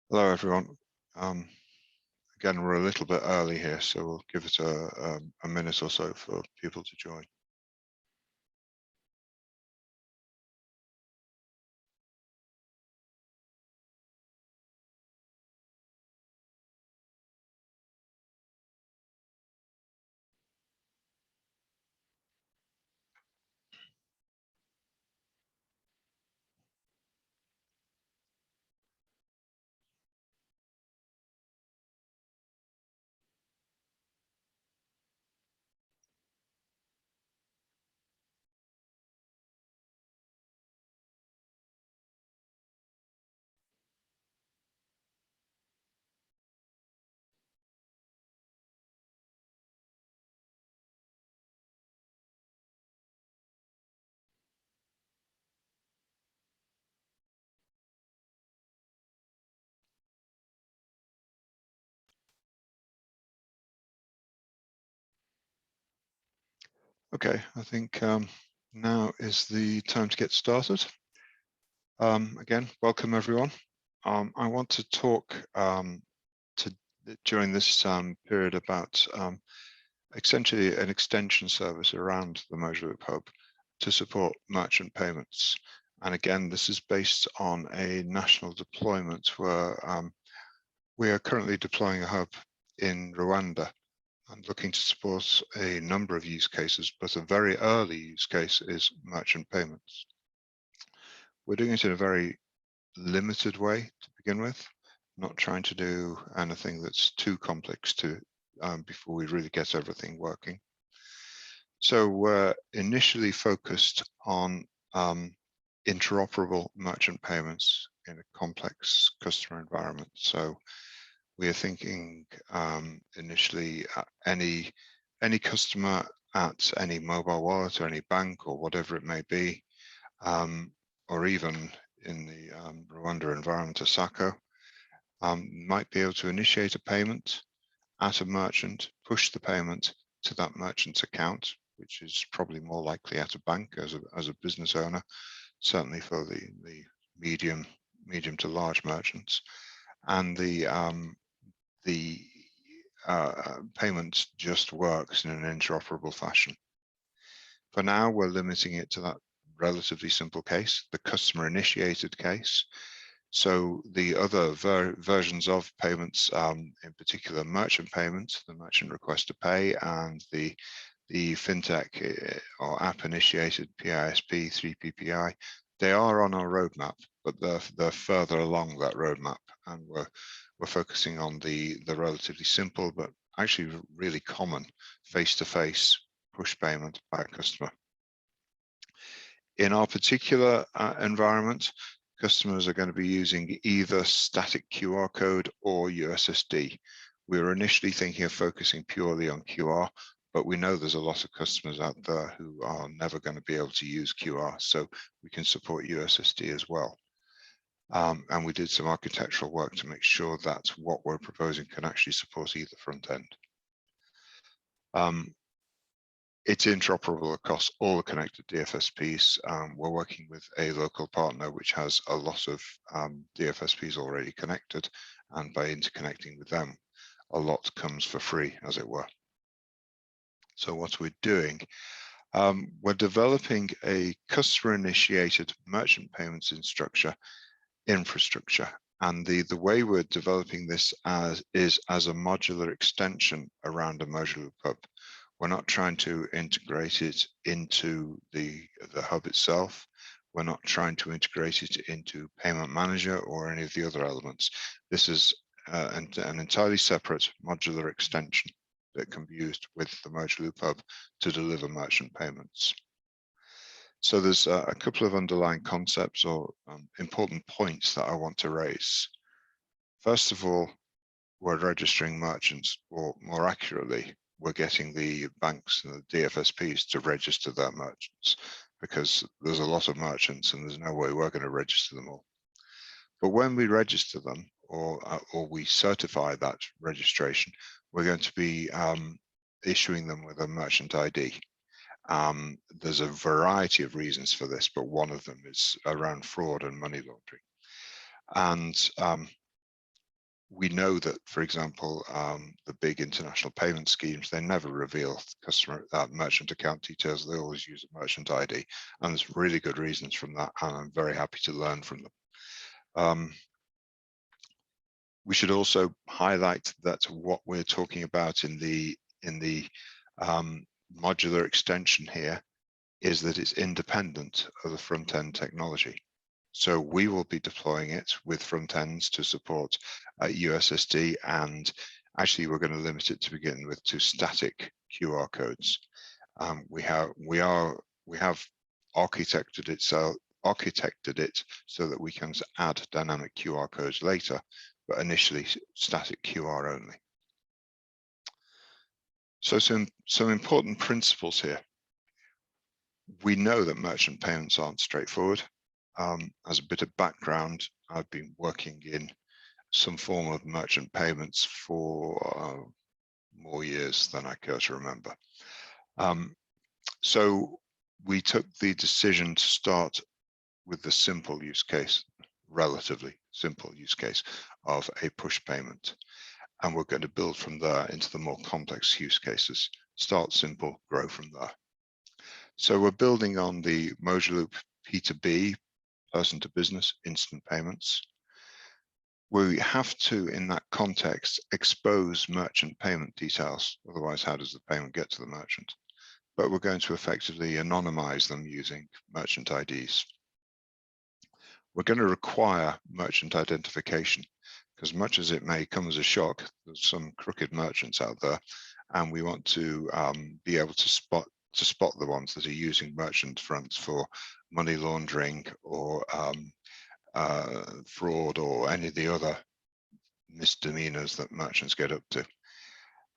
Hello, everyone. Again, we're a little bit early here, so we'll give it a minute or so for people to join. Okay, I think now is the time to get started. Again, welcome everyone. I want to talk during this period about essentially an extension service around the Merge Hub to support merchant payments. And again, this is based on a national deployment where we are currently deploying a hub in Rwanda and looking to support a number of use cases, but a very early use case is merchant payments. We're doing it in a very limited way to begin with, not trying to do anything that's too complex to before we really get everything working. So we're initially focused on interoperable merchant payments in a complex customer environment. So we are thinking initially any customer at any mobile wallet or any bank or whatever it may be, or even in the Rwanda environment, a Sacco, might be able to initiate a payment at a merchant, push the payment to that merchant's account, which is probably more likely at a bank as a business owner, certainly for the medium to large merchants, and the payment just works in an interoperable fashion. For now, we're limiting it to that relatively simple case, the customer initiated case. So the other versions of payments, in particular merchant payments, the merchant request to pay, and the fintech or app initiated PISP, 3PPI, they are on our roadmap, but they're further along that roadmap, and we're focusing on the relatively simple but actually really common face-to-face push payment by a customer. In our particular environment, customers are going to be using either static QR code or USSD. We were initially thinking of focusing purely on QR, but we know there's a lot of customers out there who are never going to be able to use QR, so we can support USSD as well. And we did some architectural work to make sure that what we're proposing can actually support either front end. It's interoperable across all the connected DFSPs. We're working with a local partner which has a lot of DFSPs already connected, and by interconnecting with them, a lot comes for free, as it were. So what we're doing, we're developing a customer-initiated merchant payments infrastructure. And the way we're developing this is as a modular extension around a Merge Hub. We're not trying to integrate it into the hub itself. We're not trying to integrate it into Payment Manager or any of the other elements. This is an entirely separate modular extension that can be used with the Merge Hub to deliver merchant payments. So there's a couple of underlying concepts or important points that I want to raise. First of all, we're registering merchants, or more accurately, we're getting the banks and the DFSPs to register their merchants, because there's a lot of merchants and there's no way we're going to register them all. But when we register them, or we certify that registration, we're going to be issuing them with a merchant ID. There's a variety of reasons for this, but one of them is around fraud and money laundering. And we know that, for example, the big international payment schemes, they never reveal customer merchant account details. They always use a merchant ID, and there's really good reasons from that, and I'm very happy to learn from them. We should also highlight that what we're talking about in the modular extension here is that it's independent of the front-end technology. So we will be deploying it with front ends to support USSD, and actually we're going to limit it to begin with to static QR codes. We have architected it so that we can add dynamic QR codes later, but initially static QR only. So some important principles here. We know that merchant payments aren't straightforward. As a bit of background, I've been working in some form of merchant payments for more years than I care to remember. So we took the decision to start with the simple use case, relatively simple use case of a push payment. And we're going to build from there into the more complex use cases. Start simple, grow from there. So we're building on the Mojaloop P2B, person to business, instant payments. We have to, in that context, expose merchant payment details. Otherwise, how does the payment get to the merchant? But we're going to effectively anonymize them using merchant IDs. We're going to require merchant identification, because much as it may come as a shock, there's some crooked merchants out there, and we want to be able to spot the ones that are using merchant fronts for money laundering or fraud or any of the other misdemeanors that merchants get up to.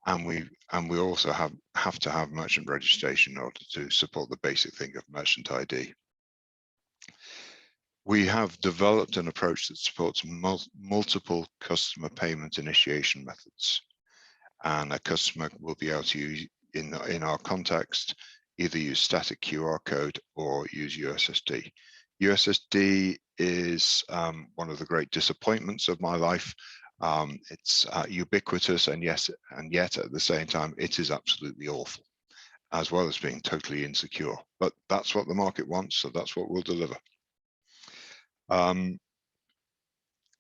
And we also have to have merchant registration in order to support the basic thing of merchant ID. We have developed an approach that supports multiple customer payment initiation methods, and a customer will be able to use, in our context, either use static QR code or use USSD. USSD is one of the great disappointments of my life. It's ubiquitous, and yet at the same time, it is absolutely awful, as well as being totally insecure. But that's what the market wants, so that's what we'll deliver.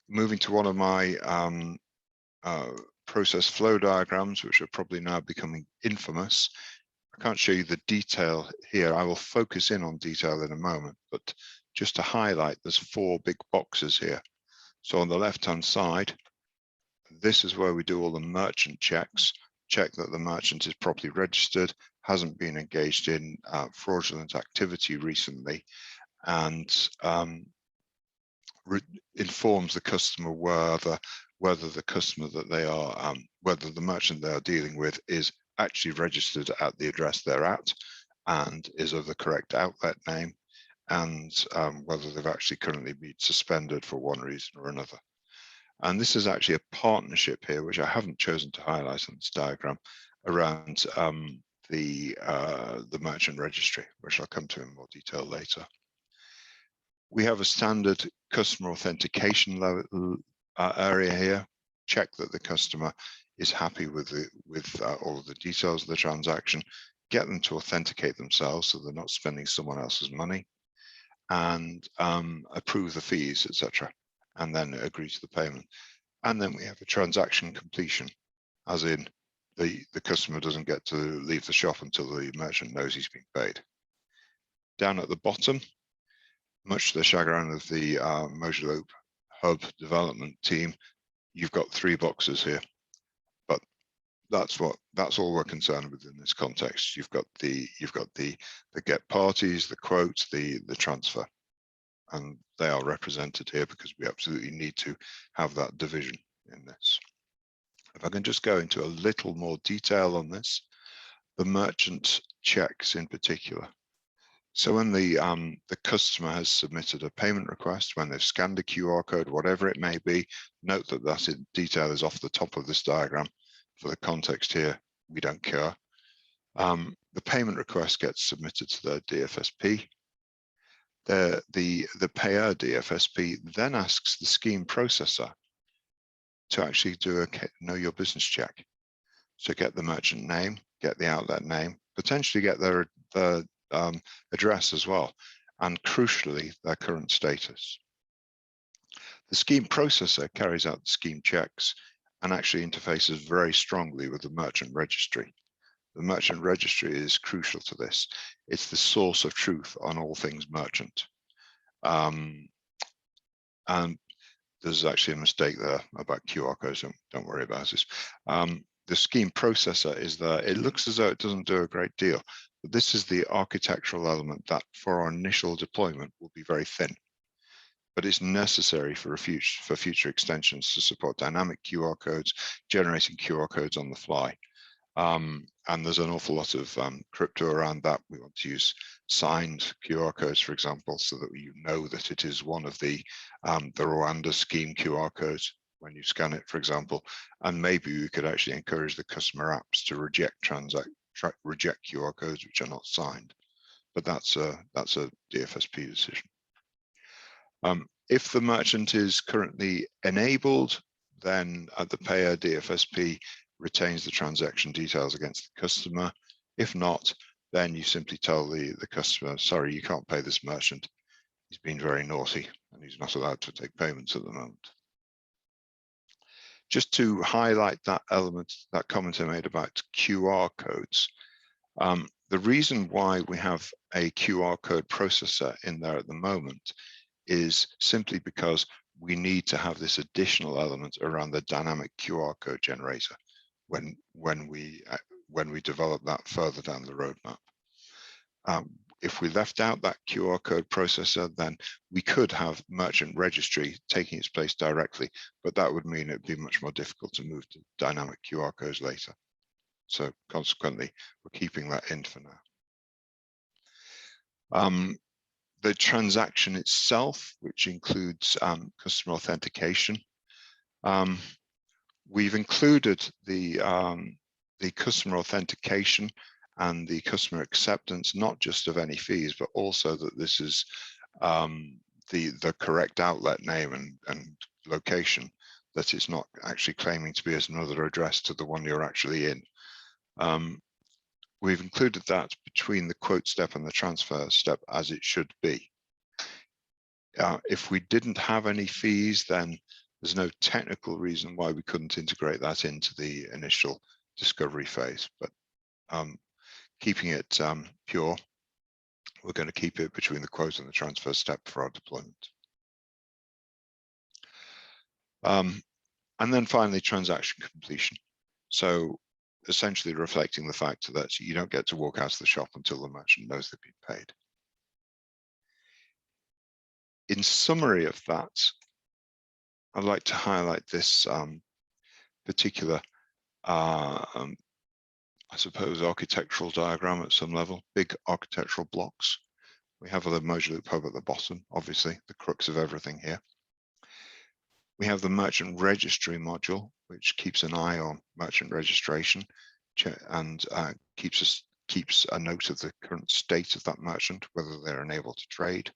Moving to one of my process flow diagrams, which are probably now becoming infamous. I can't show you the detail here. I will focus in on detail in a moment, but just to highlight, there's 4 big boxes here. So on the left-hand side, this is where we do all the merchant checks, check that the merchant is properly registered, hasn't been engaged in fraudulent activity recently, and informs the customer whether the customer that they are, whether the merchant they are dealing with is actually registered at the address they're at and is of the correct outlet name, and whether they've actually currently been suspended for one reason or another. And this is actually a partnership here, which I haven't chosen to highlight on this diagram, around the merchant registry, which I'll come to in more detail later. We have a standard customer authentication area here. Check that the customer is happy with all of the details of the transaction, get them to authenticate themselves so they're not spending someone else's money, and approve the fees, etc., and then agree to the payment. And then we have a transaction completion, as in the customer doesn't get to leave the shop until the merchant knows he's been paid. Down at the bottom, much to the chagrin of the Mojaloop Hub development team, you've got 3 boxes here, but that's all we're concerned with in this context. You've got the get parties, the quotes, the transfer, and they are represented here because we absolutely need to have that division in this. If I can just go into a little more detail on this, the merchant checks in particular. So when the customer has submitted a payment request, when they've scanned a QR code, whatever it may be, note that that detail is off the top of this diagram. For the context here, we don't care. The payment request gets submitted to the DFSP. The payer DFSP then asks the scheme processor to actually do a know your business check. So get the merchant name, get the outlet name, potentially get their address as well, and crucially, their current status. The scheme processor carries out the scheme checks and actually interfaces very strongly with the merchant registry. The merchant registry is crucial to this. It's the source of truth on all things merchant. And there's actually a mistake there about QR codes. Don't worry about it. The scheme processor is there. It looks as though it doesn't do a great deal, but this is the architectural element that for our initial deployment will be very thin. But it's necessary for future extensions to support dynamic QR codes, generating QR codes on the fly. And there's an awful lot of crypto around that. We want to use signed QR codes, for example, so that you know that it is one of the Rwanda scheme QR codes when you scan it, for example. And maybe we could actually encourage the customer apps to reject QR codes which are not signed. But that's a DFSP decision. If the merchant is currently enabled, then the payer DFSP retains the transaction details against the customer. If not, then you simply tell the customer, sorry, you can't pay this merchant. He's been very naughty and he's not allowed to take payments at the moment. Just to highlight that element, that comment I made about QR codes, the reason why we have a QR code processor in there at the moment is simply because we need to have this additional element around the dynamic QR code generator when we develop that further down the roadmap. If we left out that QR code processor, then we could have merchant registry taking its place directly, but that would mean it'd be much more difficult to move to dynamic QR codes later. So consequently, we're keeping that in for now. The transaction itself, which includes customer authentication, we've included the customer authentication and the customer acceptance, not just of any fees, but also that this is the correct outlet name and location, that it's not actually claiming to be as another address to the one you're actually in. We've included that between the quote step and the transfer step as it should be. If we didn't have any fees, then there's no technical reason why we couldn't integrate that into the initial discovery phase, but keeping it pure, we're going to keep it between the quote and the transfer step for our deployment. And then finally, transaction completion. So essentially reflecting the fact that you don't get to walk out of the shop until the merchant knows they've been paid. In summary of that, I'd like to highlight this particular, I suppose, architectural diagram at some level, big architectural blocks. We have the modular loop hub at the bottom, obviously, the crux of everything here. We have the merchant registry module, which keeps an eye on merchant registration and keeps a note of the current state of that merchant, whether they're enabled to trade.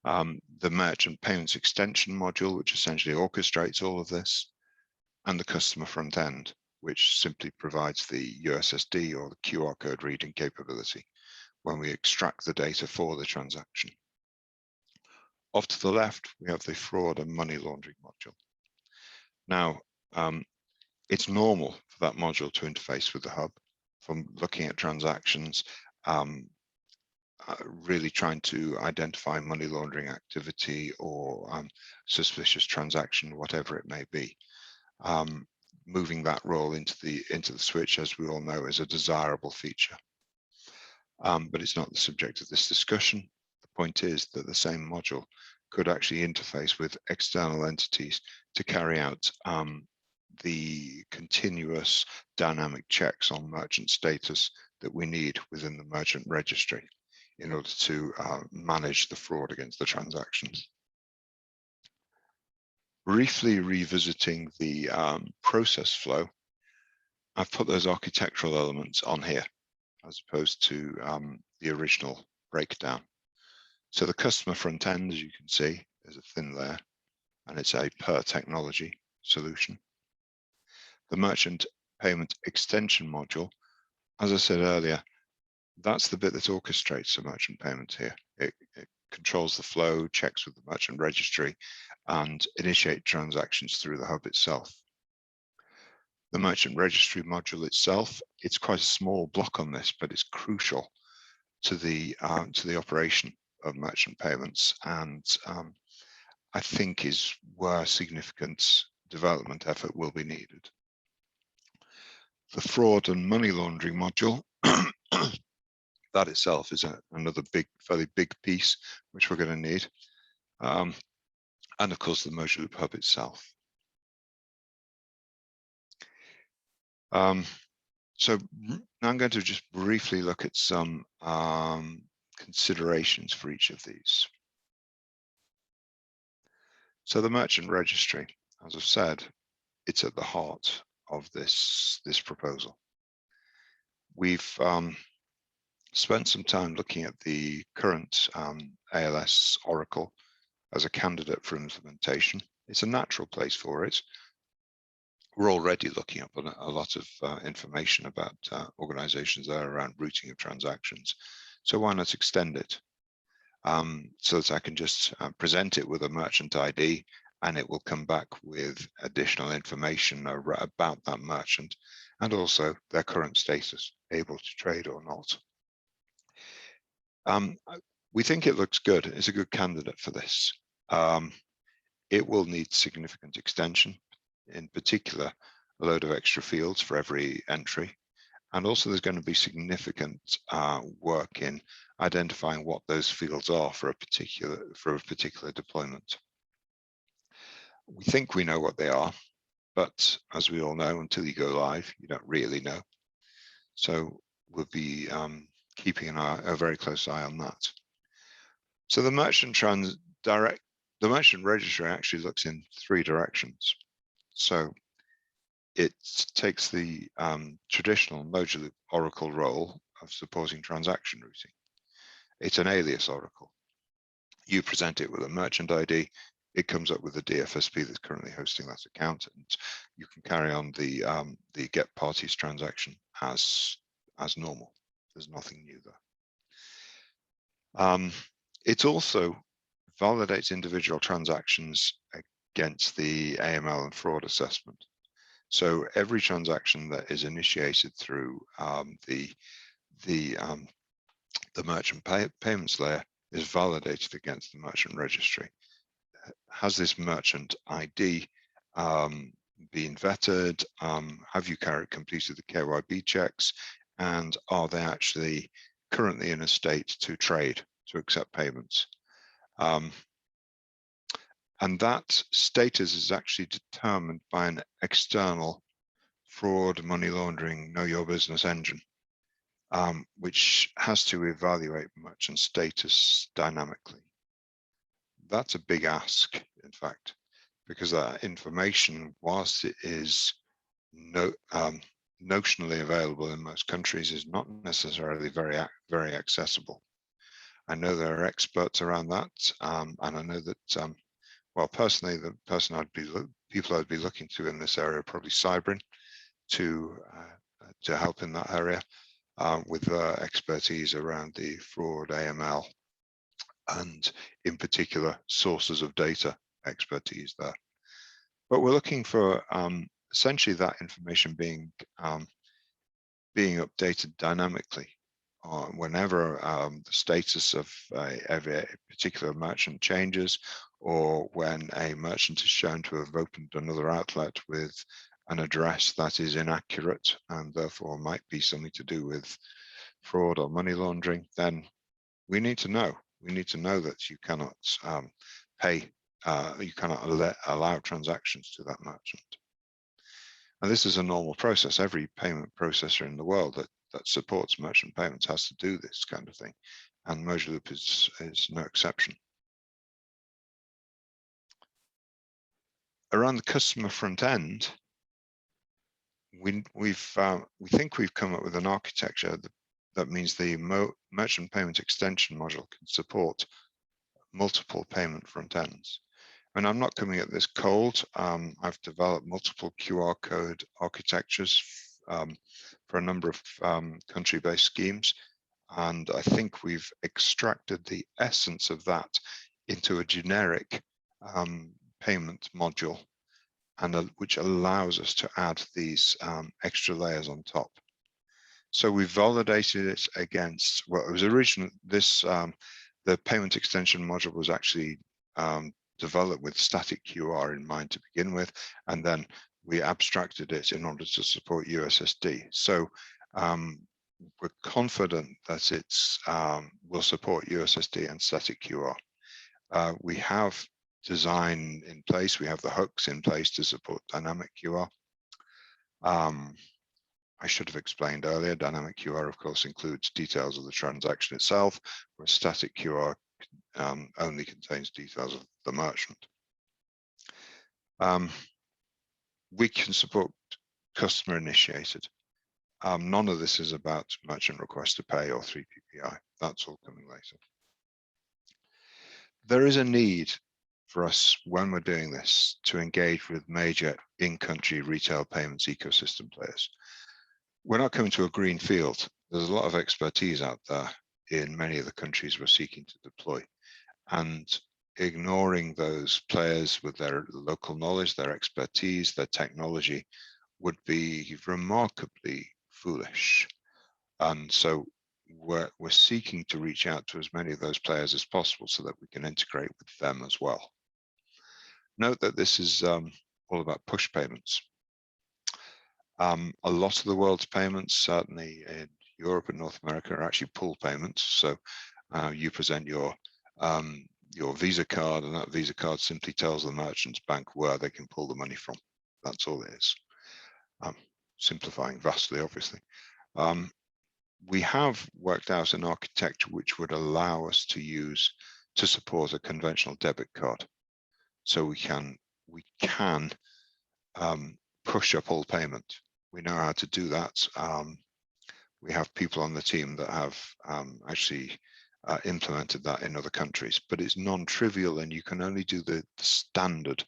The merchant payments extension module, which essentially orchestrates all of this, and the customer front end, which simply provides the USSD or the QR code reading capability when we extract the data for the transaction. Off to the left, we have the fraud and money laundering module. Now, it's normal for that module to interface with the hub from looking at transactions, really trying to identify money laundering activity or suspicious transaction, whatever it may be. Moving that role into the switch, as we all know, is a desirable feature. But it's not the subject of this discussion. The point is that the same module could actually interface with external entities to carry out the continuous dynamic checks on merchant status that we need within the merchant registry in order to manage the fraud against the transactions. Briefly revisiting the process flow, I've put those architectural elements on here as opposed to the original breakdown. So the customer front end, as you can see, is a thin layer, and it's a per technology. solution. The merchant payment extension module, as I said earlier, that's the bit that orchestrates the merchant payments here. It controls the flow, checks with the merchant registry, and initiates transactions through the hub itself. The merchant registry module itself, it's quite a small block on this, but it's crucial to the operation of merchant payments, and I think is where significant development effort will be needed. The fraud and money laundering module, that itself is another fairly big piece which we're going to need, and of course the merge loop hub itself. So now I'm going to just briefly look at some considerations for each of these. So the merchant registry, as I've said, it's at the heart of this proposal. We've spent some time looking at the current ALS Oracle as a candidate for implementation. It's a natural place for it. We're already looking up a lot of information about organizations there around routing of transactions. So why not extend it so that I can just present it with a merchant ID, and it will come back with additional information about that merchant and also their current status, able to trade or not. We think it looks good. It's a good candidate for this. It will need significant extension, in particular, a load of extra fields for every entry. And also there's going to be significant work in identifying what those fields are for a particular deployment. We think we know what they are, but as we all know, until you go live, you don't really know. So we'll be keeping a very close eye on that. So the merchant registry actually looks in 3 directions. So it takes the traditional modular Oracle role of supporting transaction routing. It's an alias Oracle. You present it with a merchant ID, it comes up with a DFSP that's currently hosting that account, and you can carry on the get parties transaction as normal. There's nothing new there. It also validates individual transactions against the AML and fraud assessment. So every transaction that is initiated through the merchant payments layer is validated against the merchant registry. Has this merchant ID been vetted? Have you completed the KYB checks? And are they actually currently in a state to trade, to accept payments? And that status is actually determined by an external fraud, money laundering, know your business engine, which has to evaluate merchant status dynamically. That's a big ask, in fact, because that information, whilst it is notionally available in most countries, is not necessarily very accessible. I know there are experts around that, and I know that, well, personally, the people I'd be looking to in this area are probably Cybrin to help in that area with expertise around the fraud, AML, and in particular sources of data expertise there. But we're looking for essentially that information being updated dynamically whenever the status of a particular merchant changes, or when a merchant is shown to have opened another outlet with an address that is inaccurate and therefore might be something to do with fraud or money laundering, then we need to know. We need to know that you cannot you cannot allow transactions to that merchant. And this is a normal process. Every payment processor in the world that supports merchant payments has to do this kind of thing, and MergeLoop is no exception. Around the customer front end, we think we've come up with an architecture that means the merchant payment extension module can support multiple payment front ends. And I'm not coming at this cold. I've developed multiple QR code architectures for a number of country-based schemes. And I think we've extracted the essence of that into a generic payment module, and which allows us to add these extra layers on top. So we validated it against what was originally this. The payment extension module was actually developed with static QR in mind to begin with, and then we abstracted it in order to support USSD. So we're confident that it's will support USSD and static QR. We have design in place. We have the hooks in place to support dynamic QR. I should have explained earlier, dynamic QR, of course, includes details of the transaction itself, whereas static QR only contains details of the merchant. We can support customer initiated. None of this is about merchant request to pay or 3PPI. That's all coming later. There is a need for us when we're doing this to engage with major in-country retail payments ecosystem players. We're not coming to a green field. There's a lot of expertise out there in many of the countries we're seeking to deploy, and ignoring those players with their local knowledge, their expertise, their technology would be remarkably foolish. And so we're seeking to reach out to as many of those players as possible so that we can integrate with them as well. Note that this is all about push payments. A lot of the world's payments, certainly in Europe and North America, are actually pull payments. So you present your Visa card, and that Visa card simply tells the merchant's bank where they can pull the money from. That's all it is. Simplifying vastly, obviously. We have worked out an architecture which would allow us to support a conventional debit card. So we can push a pull payment. We know how to do that. We have people on the team that have actually implemented that in other countries, but it's non-trivial, and you can only do the standard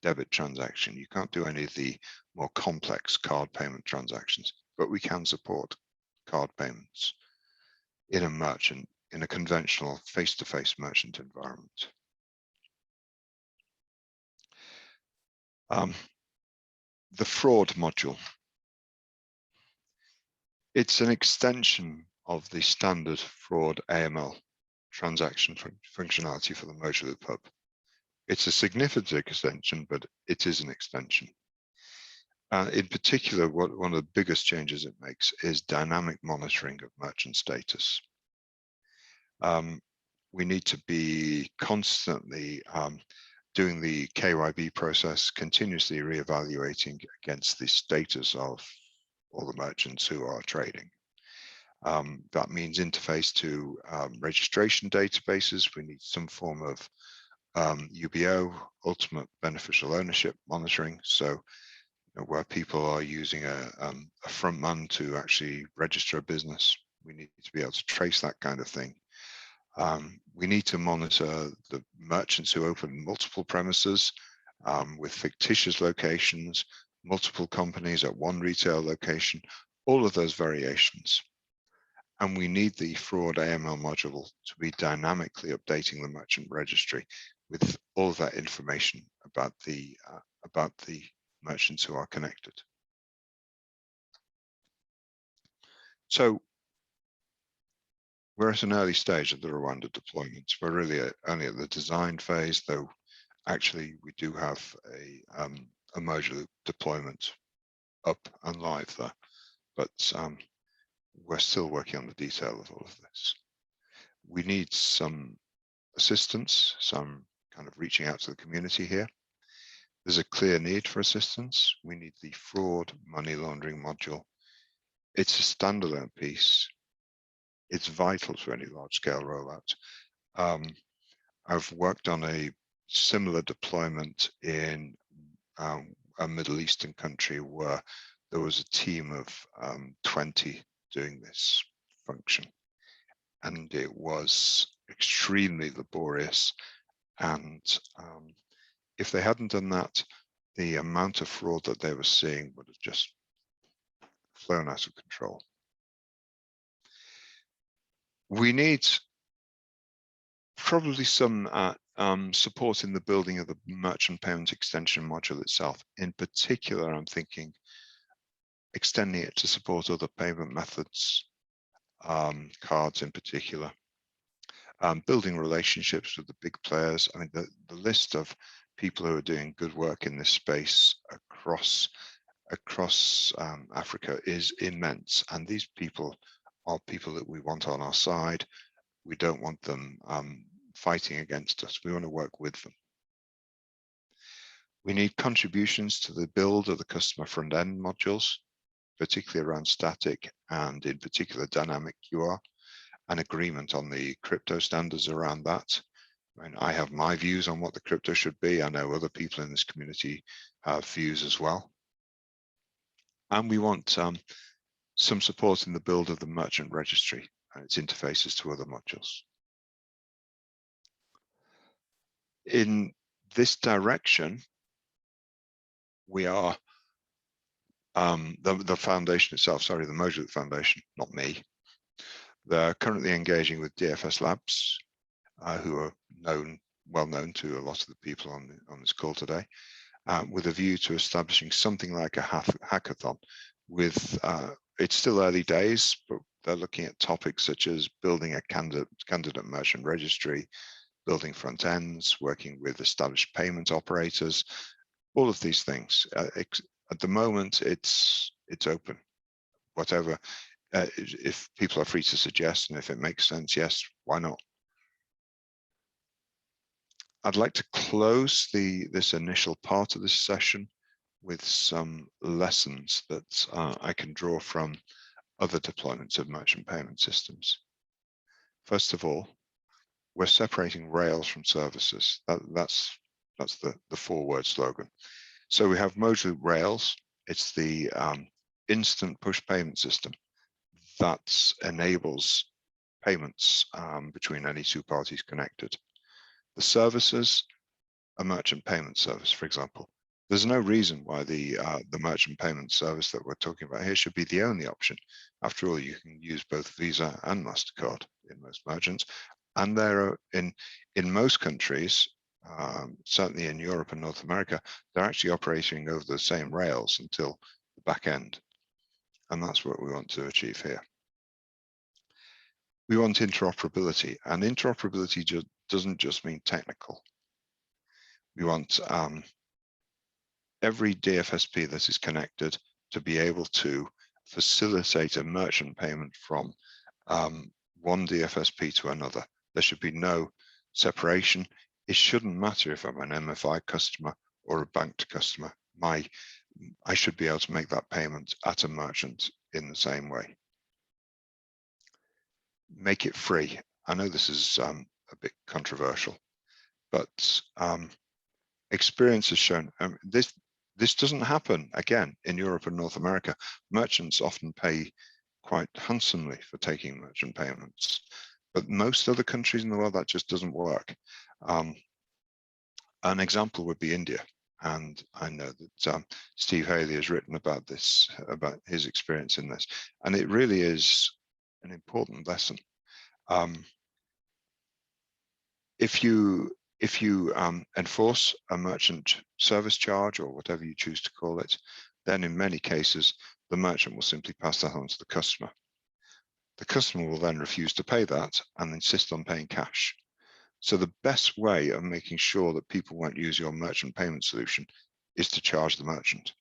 debit transaction. You can't do any of the more complex card payment transactions, but we can support card payments in a conventional face-to-face merchant environment. The fraud module. It's an extension of the standard fraud AML transaction functionality for the Mojo Loop Hub. It's a significant extension, but it is an extension. In particular, one of the biggest changes it makes is dynamic monitoring of merchant status. We need to be constantly doing the KYB process, continuously reevaluating against the status of all the merchants who are trading. That means interface to registration databases. We need some form of UBO, ultimate beneficial ownership monitoring. So where people are using a frontman to actually register a business, we need to be able to trace that kind of thing. We need to monitor the merchants who open multiple premises with fictitious locations, multiple companies at one retail location, all of those variations. And we need the fraud AML module to be dynamically updating the merchant registry with all of that information about the merchants who are connected. So we're at an early stage of the Rwanda deployment. We're really only at the design phase, though actually we do have a Mojo Loop deployment up and live there, but we're still working on the detail of all of this. We need some assistance, some kind of reaching out to the community here. There's a clear need for assistance. We need the fraud money laundering module. It's a standalone piece. It's vital to any large scale rollout. I've worked on a similar deployment in a Middle Eastern country where there was a team of 20 doing this function. And it was extremely laborious, and If they hadn't done that, the amount of fraud that they were seeing would have just flown out of control. We need probably some support in the building of the merchant payment extension module itself. In particular, I'm thinking extending it to support other payment methods, cards in particular, building relationships with the big players. I mean, the list of people who are doing good work in this space across Africa is immense, and these people are people that we want on our side. We don't want them fighting against us. We want to work with them. We need contributions to the build of the customer front-end modules, particularly around static and in particular dynamic QR, an agreement on the crypto standards around that. I mean, I have my views on what the crypto should be. I know other people in this community have views as well. And we want some support in the build of the merchant registry and its interfaces to other modules. In this direction, we are the foundation itself, sorry, the Modular Foundation, not me. They're currently engaging with DFS Labs, who are well known to a lot of the people on this call today, with a view to establishing something like a hackathon. With it's still early days, but they're looking at topics such as building a candidate merchant registry, building front ends, working with established payment operators, all of these things. At the moment, it's open. Whatever, if people are free to suggest, and if it makes sense, yes, why not? I'd like to close this initial part of this session with some lessons that I can draw from other deployments of merchant payment systems. First of all, we're separating Rails from services. That's the 4-word slogan. So we have modular Rails. It's the instant push payment system that enables payments between any two parties connected. The services, a merchant payment service, for example. There's no reason why the merchant payment service that we're talking about here should be the only option. After all, you can use both Visa and MasterCard in most merchants, and there are in most countries, certainly in Europe and North America, they're actually operating over the same rails until the back end, and that's what we want to achieve here. We want interoperability, and interoperability doesn't just mean technical. We want every DFSP that is connected to be able to facilitate a merchant payment from one DFSP to another. There should be no separation. It shouldn't matter if I'm an MFI customer or a banked customer. I should be able to make that payment at a merchant in the same way. Make it free. I know this is a bit controversial, but experience has shown this doesn't happen again in Europe and North America. Merchants often pay quite handsomely for taking merchant payments, but most other countries in the world that just doesn't work. An example would be India, and I know that Steve Haley has written about this, about his experience in this, and it really is an important lesson. If you enforce a merchant service charge or whatever you choose to call it, then in many cases, the merchant will simply pass that on to the customer. The customer will then refuse to pay that and insist on paying cash. So the best way of making sure that people won't use your merchant payment solution is to charge the merchant.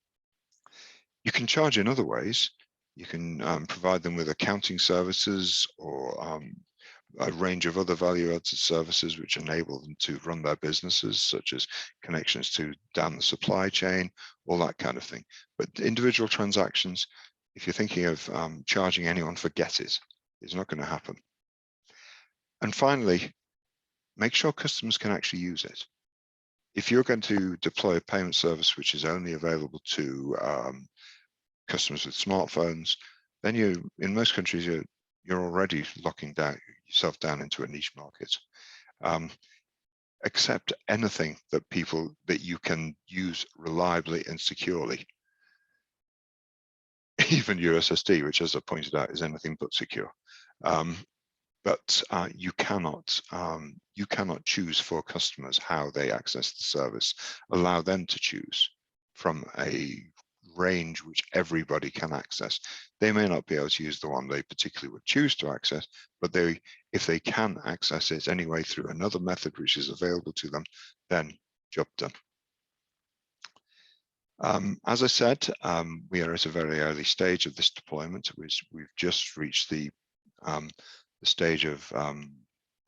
You can charge in other ways. You can provide them with accounting services or a range of other value-added services which enable them to run their businesses, such as connections to down the supply chain, all that kind of thing. But individual transactions, if you're thinking of charging anyone, forget it. It's not going to happen. And finally, make sure customers can actually use it. If you're going to deploy a payment service which is only available to customers with smartphones, then in most countries, you're already locking yourself down into a niche market. accept anything that you can use reliably and securely. Even your SSD, which, as I pointed out, is anything but secure. But you cannot choose for customers how they access the service. Allow them to choose from a range which everybody can access. They may not be able to use the one they particularly would choose to access, but if they can access it anyway through another method which is available to them, then job done. As I said, we are at a very early stage of this deployment. We've just reached the stage of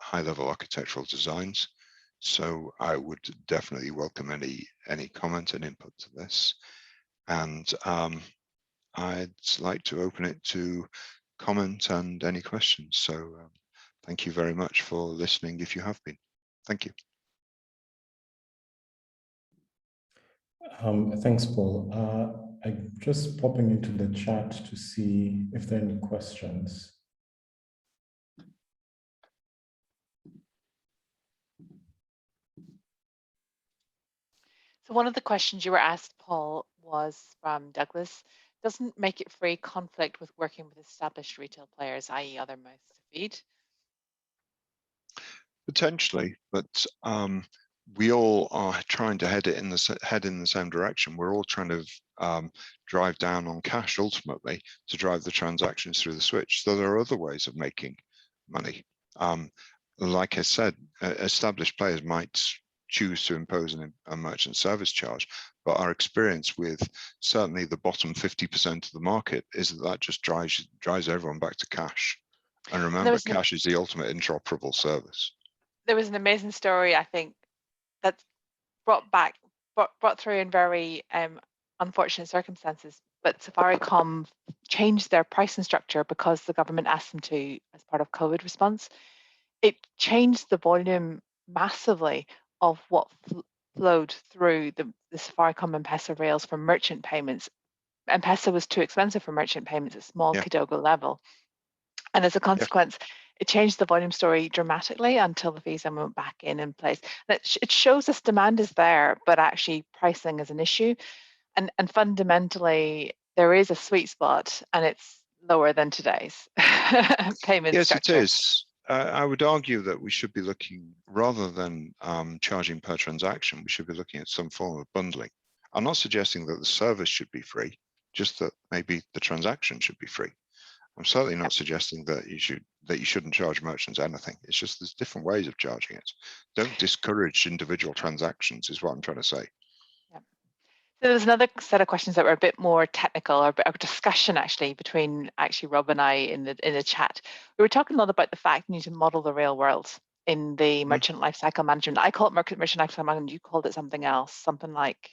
high-level architectural designs. So I would definitely welcome any comment and input to this. And I'd like to open it to comment and any questions. So thank you very much for listening if you have been. Thank you. Thanks, Paul. I'm just popping into the chat to see if there are any questions. So one of the questions you were asked, Paul, was from Douglas. Doesn't make it free conflict with working with established retail players, i.e. other mouths to feed? Potentially, but we all are trying to head in the same direction. We're all trying to drive down on cash ultimately to drive the transactions through the switch. So there are other ways of making money. Like I said, established players might choose to impose a merchant service charge, but our experience with certainly the bottom 50% of the market is that just drives everyone back to cash. And remember, cash is the ultimate interoperable service. There was an amazing story, I think, that's brought through in very unfortunate circumstances, but Safaricom changed their pricing structure because the government asked them to as part of COVID response. It changed the volume massively of what flowed through the Safaricom M-Pesa rails for merchant payments. M-Pesa was too expensive for merchant payments at small Kidogo level. And as a consequence, it changed the volume story dramatically until the visa went back in place. It shows us demand is there, but actually pricing is an issue. And structure. There is a sweet spot, and it's lower than today's payment structure. Yes, it is. I would argue that we should be looking, rather than charging per transaction, we should be looking at some form of bundling. I'm not suggesting that the service should be free, just that maybe the transaction should be free. I'm certainly not suggesting that you shouldn't charge merchants anything. It's just there's different ways of charging it. Don't discourage individual transactions, is what I'm trying to say. So there's another set of questions that were a bit more technical, or a bit of discussion actually between Rob and I in the chat. We were talking a lot about the fact you need to model the real world in the merchant lifecycle management. I call it merchant lifecycle management. You called it something else, something like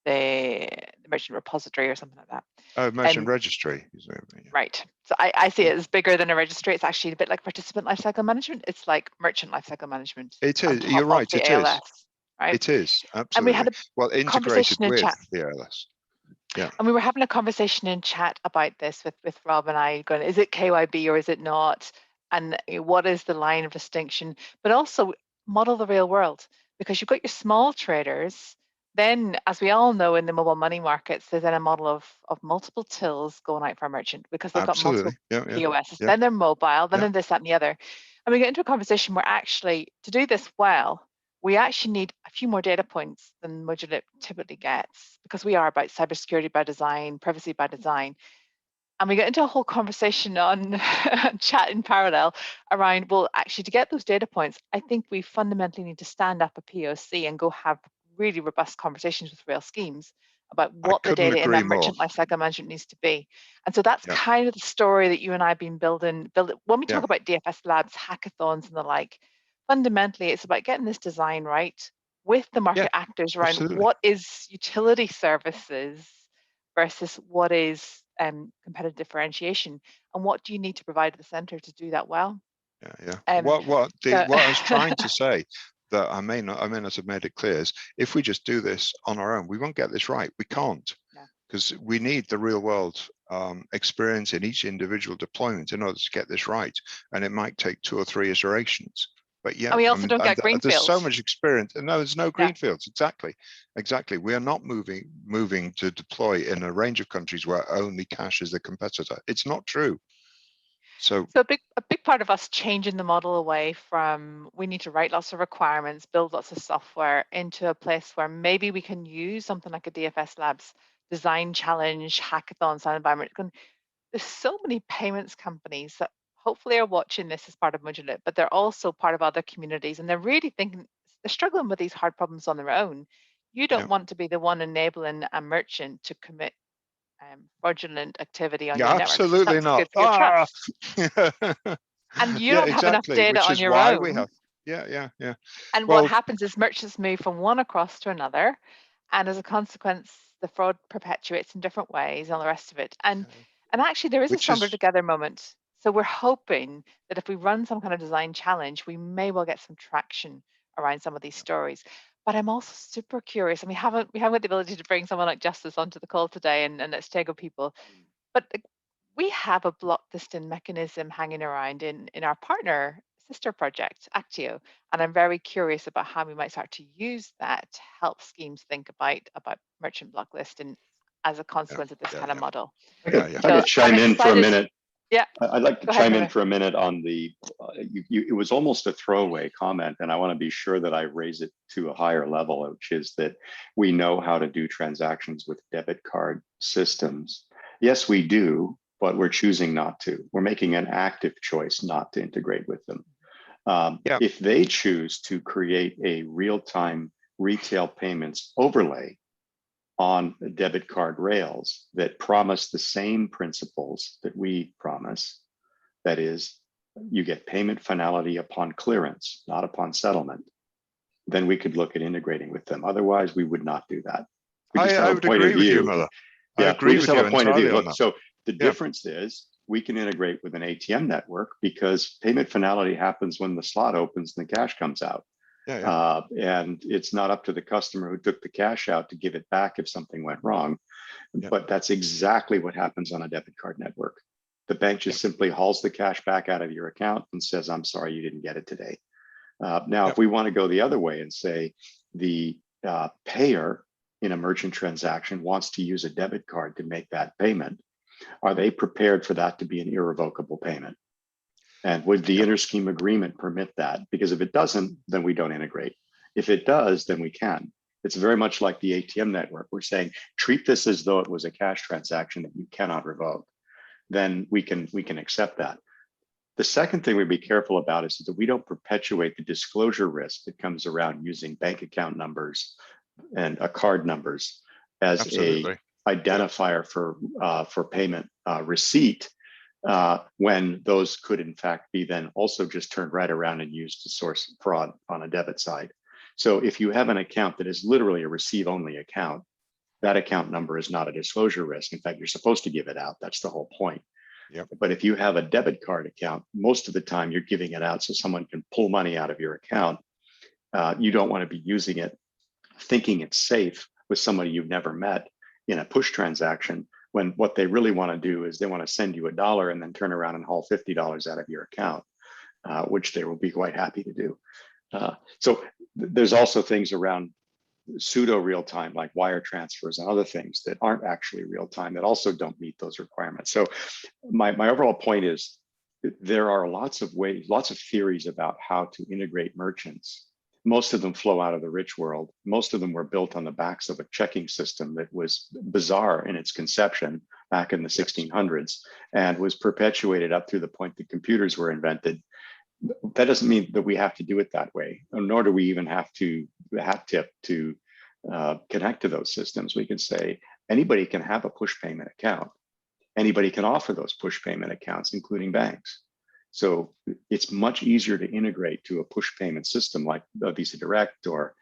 the merchant repository or something like that. Oh, merchant registry. Right. So I see it as bigger than a registry. It's actually a bit like participant lifecycle management. It's like merchant lifecycle management. It is. You're right. It is. Right? It is, absolutely. And we had a integrated with the ALS. Yeah. And we were having a conversation in chat about this with Rob and I, going, is it KYB or is it not? And what is the line of distinction? But also model the real world, because you've got your small traders. Then, as we all know, in the mobile money markets, there's then a model of multiple tills going out for a merchant because they've got multiple POSs. Then they're mobile, then this, that, and the other. And we get into a conversation where actually, to do this well, we actually need a few more data points than Modular typically gets, because we are about cybersecurity by design, privacy by design. And we get into a whole conversation on chat in parallel around, well, actually, to get those data points, I think we fundamentally need to stand up a POC and go have really robust conversations with real schemes about what the data in that merchant lifecycle management needs to be. And so that's kind of the story that you and I have been building. When we talk about DFS labs, hackathons, and the like, fundamentally, it's about getting this design right with the market actors around what is utility services versus what is competitive differentiation, and what do you need to provide at the center to do that well. What I was trying to say, that I may not have made it clear, is if we just do this on our own, we won't get this right. We can't, because we need the real world experience in each individual deployment in order to get this right. And it might take 2 or 3 iterations. But yeah, And we I also mean, don't get there's so greenfields. much experience. And no, there's no Yeah. greenfields. Exactly. We are not moving to deploy in a range of countries where only cash is the competitor. It's not true. So a big part of us changing the model away from we need to write lots of requirements, build lots of software, into a place where maybe we can use something like a DFS Labs design challenge, hackathon style environment. There's so many payments companies that hopefully are watching this as part of Modulit, but they're also part of other communities, and they're really thinking, they're struggling with these hard problems on their own. You don't want to be the one enabling a merchant to commit fraudulent activity on your network, because absolutely that's not. good for your trust. Ah! And you Yeah, don't have enough exactly. data Which on is your why we own. have. Yeah. And what Well, happens is merchants move from one across to another, and as a consequence, the fraud perpetuates in different ways and all the rest of it. And actually, there is a which stronger is together moment. So we're hoping that if we run some kind of design challenge, we may well get some traction around some of these stories. But I'm also super curious, and we haven't got the ability to bring someone like Justice onto the call today, and let's Tego people. But we have a blocklisting mechanism hanging around in our partner sister project, Actio, and I'm very curious about how we might start to use that to help schemes think about merchant blocklisting as a consequence of this kind of model. I could So chime I'm in for a excited. minute. Yeah, I'd like to go ahead, chime in Henry. for a minute on the, it was almost a throwaway comment, and I want to be sure that I raise it to a higher level, which is that we know how to do transactions with debit card systems. Yes, we do, but we're choosing not to. We're making an active choice not to integrate with them. If they choose to create a real-time retail payments overlay on debit card rails that promise the same principles that we promise, that is, you get payment finality upon clearance, not upon settlement, then we could look at integrating with them. Otherwise, we would not do that. We just have a point of view. Miller. Yeah, we just have a point of view. Look, that. so the difference is we can integrate with an ATM network because payment finality happens when the slot opens and the cash comes out. And it's not up to the customer who took the cash out to give it back if something went wrong. But that's exactly what happens on a debit card network. The bank just simply hauls the cash back out of your account and says, I'm sorry, you didn't get it today. Now, if we want to go the other way and say the payer in a merchant transaction wants to use a debit card to make that payment, are they prepared for that to be an irrevocable payment? And would the inter-scheme agreement permit that? Because if it doesn't, then we don't integrate. If it does, then we can. It's very much like the ATM network. We're saying, treat this as though it was a cash transaction that you cannot revoke. Then we can accept that. The second thing we'd be careful about is that we don't perpetuate the disclosure risk that comes around using bank account numbers and card numbers as a identifier for payment receipt. When those could in fact be then also just turned right around and used to source fraud on a debit side. So if you have an account that is literally a receive only account, that account number is not a disclosure risk. In fact, you're supposed to give it out. That's the whole point. But if you have a debit card account, most of the time you're giving it out so someone can pull money out of your account. You don't want to be using it thinking it's safe with somebody you've never met in a push transaction, when what they really want to do is they want to send you $1 and then turn around and haul $50 out of your account, which they will be quite happy to do. So there's also things around pseudo real time, like wire transfers and other things that aren't actually real time that also don't meet those requirements. So my overall point is there are lots of ways, lots of theories about how to integrate merchants. Most of them flow out of the rich world. Most of them were built on the backs of a checking system that was bizarre in its conception back in the 1600s and was perpetuated up through the point that computers were invented. That doesn't mean that we have to do it that way, nor do we even have to connect to those systems. We can say anybody can have a push payment account. Anybody can offer those push payment accounts, including banks. So it's much easier to integrate to a push payment system like Visa Direct or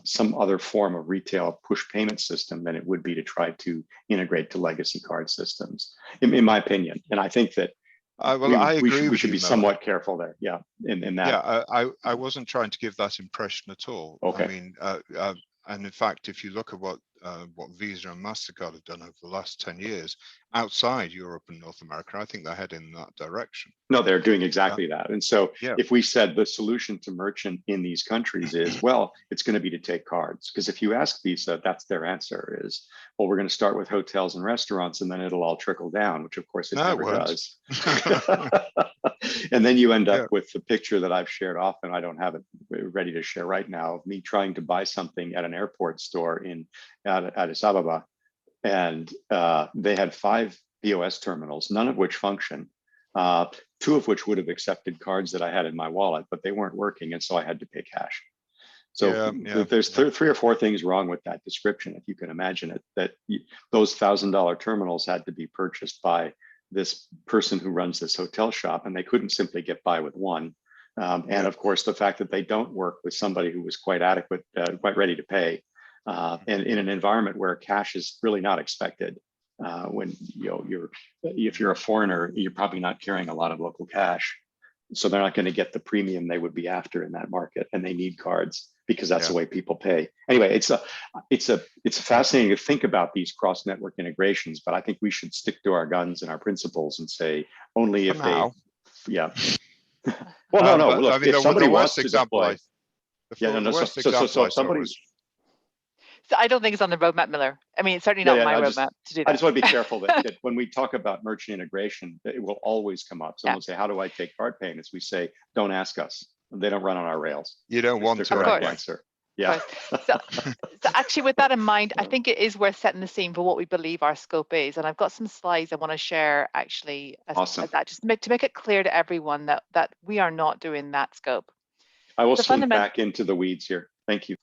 some other form of retail push payment system than it would be to try to integrate to legacy card systems, in my opinion. And I think that we should be somewhat careful there. Yeah, in that. Yeah, I wasn't trying to give that impression at all. Okay. I mean, and in fact, if you look at what what Visa and MasterCard have done over the last 10 years outside Europe and North America, I think they're heading in that direction. No, they're doing exactly that. And so Yeah. if we said the solution to merchant in these countries is, well, it's going to be to take cards. Because if you ask Visa, that's their answer is, well, we're going to start with hotels and restaurants and then it'll all trickle down, which of course it never does. And then you end up with the picture that I've shared often. I don't have it ready to share right now of me trying to buy something at an airport store in Addis Ababa. And they had 5 POS terminals, none of which function. 2 of which would have accepted cards that I had in my wallet, but they weren't working. And so I had to pay cash. So there's 3 or 4 things wrong with that description, if you can imagine it, that those $1,000 terminals had to be purchased by this person who runs this hotel shop, and they couldn't simply get by with one. And of course, the fact that they don't work with somebody who was quite adequate, quite ready to pay, and in an environment where cash is really not expected. When if you're a foreigner, you're probably not carrying a lot of local cash, so they're not going to get the premium they would be after in that market, and they need cards because that's the way people pay. Anyway, it's fascinating to think about these cross-network integrations, but I think we should stick to our guns and our principles and say only if they, Well, no. Look, I mean, if somebody wants to deploy, so if somebody's. So I don't think it's on the roadmap, Miller. I mean, it's certainly not my roadmap to do that. I just want to be careful that when we talk about merchant integration, that it will always come up. Someone will say, how do I take card payments? We say, don't ask us. They don't run on our rails. You don't want to. Correct answer. Yeah. So actually, with that in mind, I think it is worth setting the scene for what we believe our scope is. And I've got some slides I want to share actually as that, just to make it clear to everyone that we are not doing that scope. I will slip back into the weeds here. Thank you.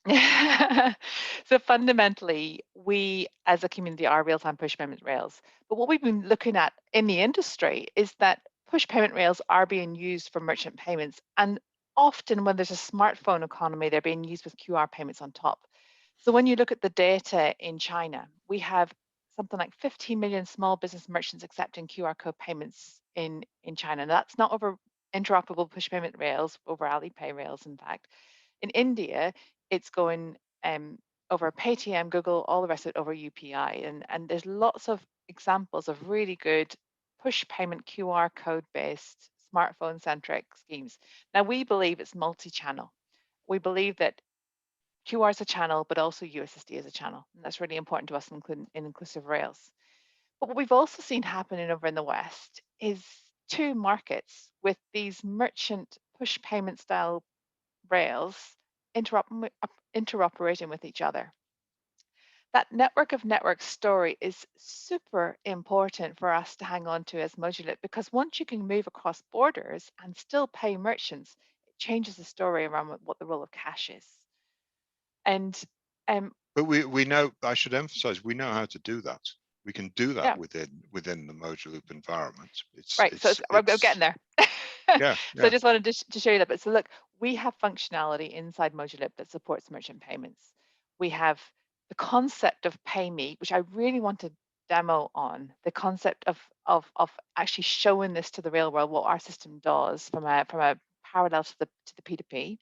So fundamentally, we as a community are real-time push payment rails. But what we've been looking at in the industry is that push payment rails are being used for merchant payments. And often when there's a smartphone economy, they're being used with QR payments on top. So when you look at the data in China, we have something like 15 million small business merchants accepting QR code payments in China. Now, that's not over interoperable push payment rails, over Alipay rails, in fact. In India, it's going over Paytm, Google, all the rest of it over UPI. And there's lots of examples of really good push payment QR code based smartphone centric schemes. Now, we believe it's multi-channel. We believe that QR is a channel, but also USSD is a channel. And that's really important to us in inclusive rails. But what we've also seen happening over in the West is 2 markets with these merchant push payment style rails interoperating with each other. That network of networks story is super important for us to hang on to as Modulip, because once you can move across borders and still pay merchants, it changes the story around what the role of cash is. And but we know, I should emphasize, we know how to do that. We can do that within the Modulip environment. I'm getting there. So I just wanted to show you that. But so look, we have functionality inside Modulip that supports merchant payments. We have the concept of Pay Me, which I really want to demo on, the concept of actually showing this to the real world, what our system does from a parallel to the P2P.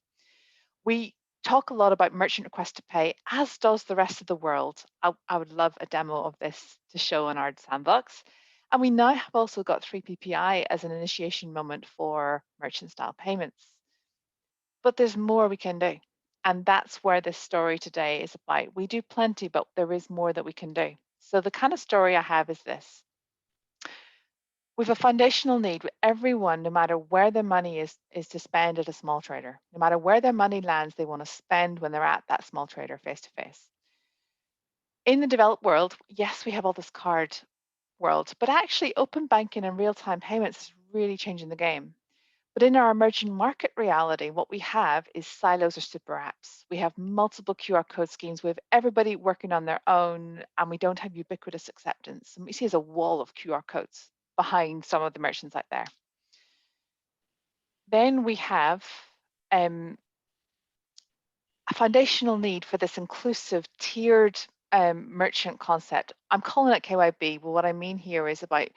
We talk a lot about merchant request to pay, as does the rest of the world. I would love a demo of this to show in our sandbox. And we now have also got 3PPI as an initiation moment for merchant style payments. But there's more we can do. And that's where this story today is about. We do plenty, but there is more that we can do. So the kind of story I have is this. We have a foundational need with everyone, no matter where their money is to spend at a small trader. No matter where their money lands, they want to spend when they're at that small trader face to face. In the developed world, yes, we have all this card world, but actually open banking and real-time payments is really changing the game. But in our emerging market reality, what we have is silos or super apps. We have multiple QR code schemes. We have everybody working on their own, and we don't have ubiquitous acceptance. And we see as a wall of QR codes behind some of the merchants out there. Then we have a foundational need for this inclusive tiered merchant concept. I'm calling it KYB, but what I mean here is about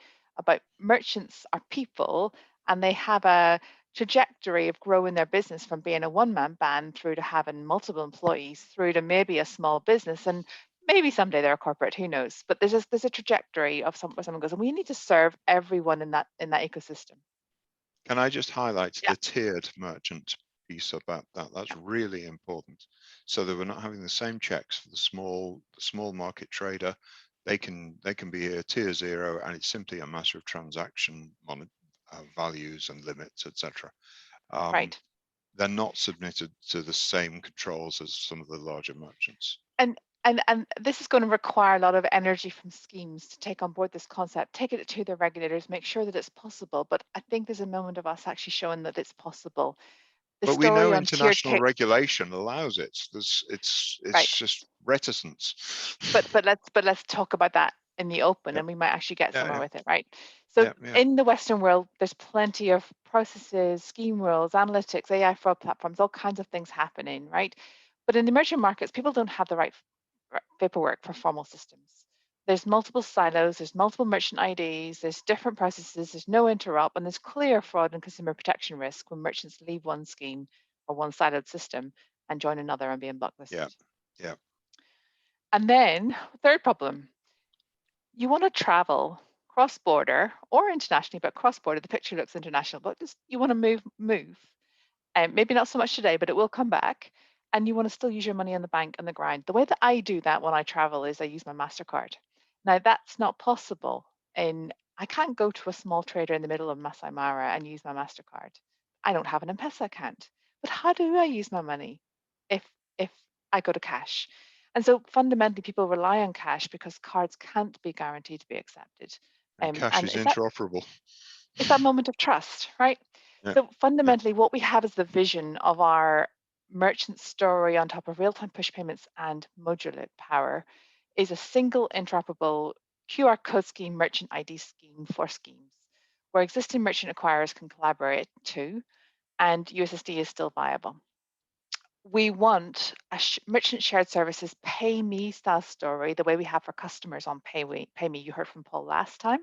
merchants are people, and they have a trajectory of growing their business from being a one-man band through to having multiple employees, through to maybe a small business. And Maybe someday they're a corporate, who knows? But there's a trajectory of where someone goes, and we need to serve everyone in that ecosystem. Can I just highlight Yeah. the tiered merchant piece about that? That's really important. So that we're not having the same checks for the small market trader. They can be here tier 0, and it's simply a matter of transaction values and limits, etc. Right. They're not submitted to the same controls as some of the larger merchants. And this is going to require a lot of energy from schemes to take on board this concept, take it to their regulators, make sure that it's possible. But I think there's a moment of us actually showing that it's possible. But we know international regulation allows it. It's right. just reticence. But let's talk about that in the open, and we might actually get somewhere with it, right? So in the Western world, there's plenty of processes, scheme rules, analytics, AI fraud platforms, all kinds of things happening, right? But in the emerging markets, people don't have the right paperwork for formal systems. There's multiple silos, there's multiple merchant IDs, there's different processes, there's no interop, and there's clear fraud and consumer protection risk when merchants leave one scheme or one siloed system and join another and being blacklisted. Yeah. And then, third problem, you want to travel cross-border or internationally, but cross-border, the picture looks international, but just you want to move. Maybe not so much today, but it will come back. And you want to still use your money on the bank and the grind. The way that I do that when I travel is I use my MasterCard. Now, that's not possible. I can't go to a small trader in the middle of Masai Mara and use my MasterCard. I don't have an M-Pesa account. But how do I use my money if I go to cash? And so fundamentally, people rely on cash because cards can't be guaranteed to be accepted. And cash is interoperable. It's that moment of trust, right? Yeah. So fundamentally, what we have is the vision of our merchant story on top of real-time push payments and modular power is a single interoperable QR code scheme, merchant ID scheme for schemes, where existing merchant acquirers can collaborate too, and USSD is still viable. We want a merchant shared services pay me style story, the way we have for customers on pay me. You heard from Paul last time.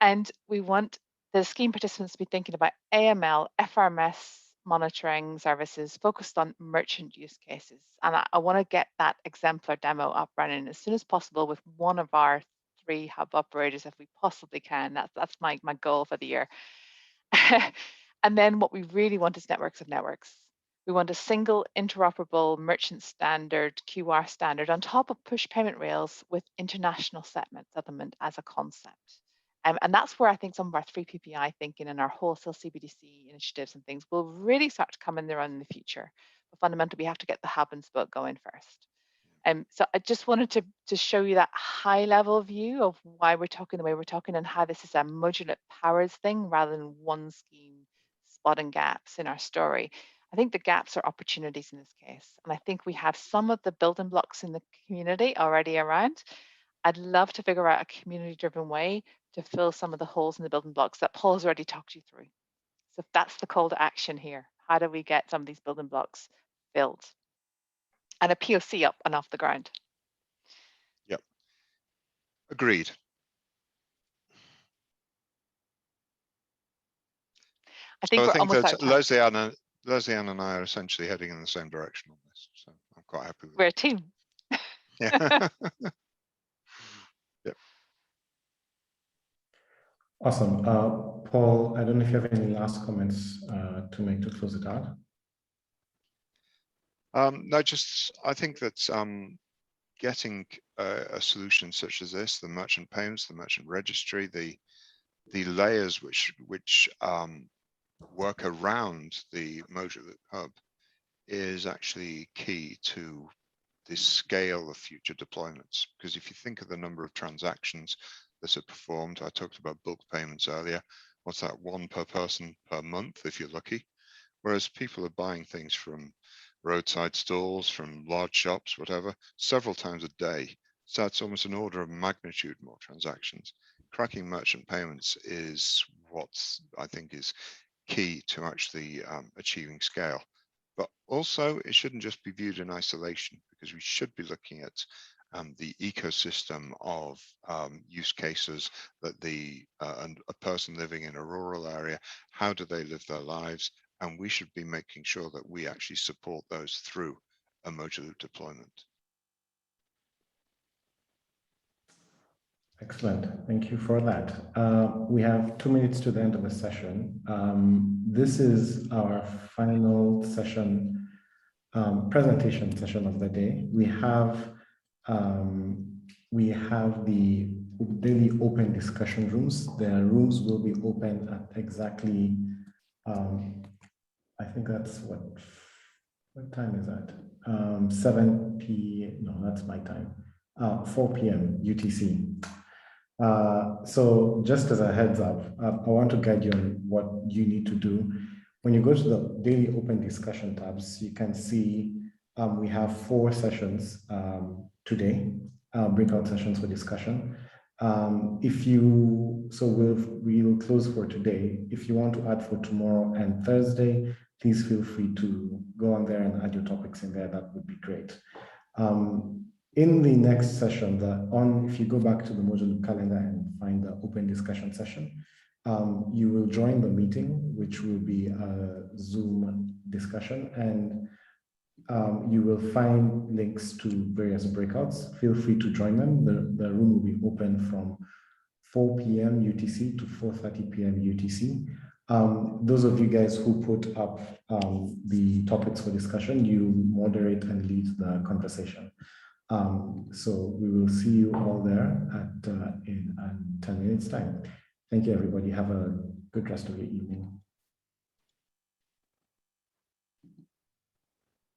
And we want the scheme participants to be thinking about AML, FRMS monitoring services focused on merchant use cases. And I want to get that exemplar demo up running as soon as possible with one of our 3 hub operators if we possibly can. That's my goal for the year. And then what we really want is networks of networks. We want a single interoperable merchant standard, QR standard on top of push payment rails with international settlement as a concept. And that's where I think some of our 3 PPI thinking and our wholesale CBDC initiatives and things will really start to come in their own in the future. But fundamentally, we have to get the hub and spoke going first. So I just wanted to show you that high level view of why we're talking the way we're talking and how this is a modular powers thing rather than one scheme spotting gaps in our story. I think the gaps are opportunities in this case. And I think we have some of the building blocks in the community already around. I'd love to figure out a community-driven way to fill some of the holes in the building blocks that Paul's already talked you through. So that's the call to action here. How do we get some of these building blocks filled? And a POC up and off the ground. Yep. Agreed. I think we're almost out of time. Leslie Ann and I are essentially heading in the same direction on this, so I'm quite happy with We're a team. Yeah. Yep. Awesome. Paul, I don't know if you have any last comments to make to close it out. No, just I think that getting a solution such as this, the merchant payments, the merchant registry, the layers which work around the modular hub is actually key to the scale of future deployments. Because if you think of the number of transactions that are performed, I talked about bulk payments earlier. What's that, 1 per person per month if you're lucky? Whereas people are buying things from roadside stalls, from large shops, whatever, several times a day. So that's almost an order of magnitude more transactions. Cracking merchant payments is what I think is key to actually achieving scale. But also, it shouldn't just be viewed in isolation, because we should be looking at the ecosystem of use cases that and a person living in a rural area, how do they live their lives? And we should be making sure that we actually support those through a modular deployment. Excellent. Thank you for that. We have 2 minutes to the end of the session. This is our final session, presentation session of the day. We have the daily open discussion rooms. The rooms will be open at exactly, I think that's what time is that? 7 p.m. No, that's my time. 4 p.m. UTC. So just as a heads up, I want to guide you on what you need to do. When you go to the daily open discussion tabs, you can see we have 4 sessions today, breakout sessions for discussion. We'll close for today. If you want to add for tomorrow and Thursday, please feel free to go on there and add your topics in there. That would be great. In the next session, if you go back to the Moodle calendar and find the open discussion session, you will join the meeting, which will be a Zoom discussion, and you will find links to various breakouts. Feel free to join them. The room will be open from 4 p.m. UTC to 4:30 p.m. UTC. Those of you guys who put up the topics for discussion, you moderate and lead the conversation. So we will see you all there in 10 minutes time. Thank you, everybody. Have a good rest of your evening.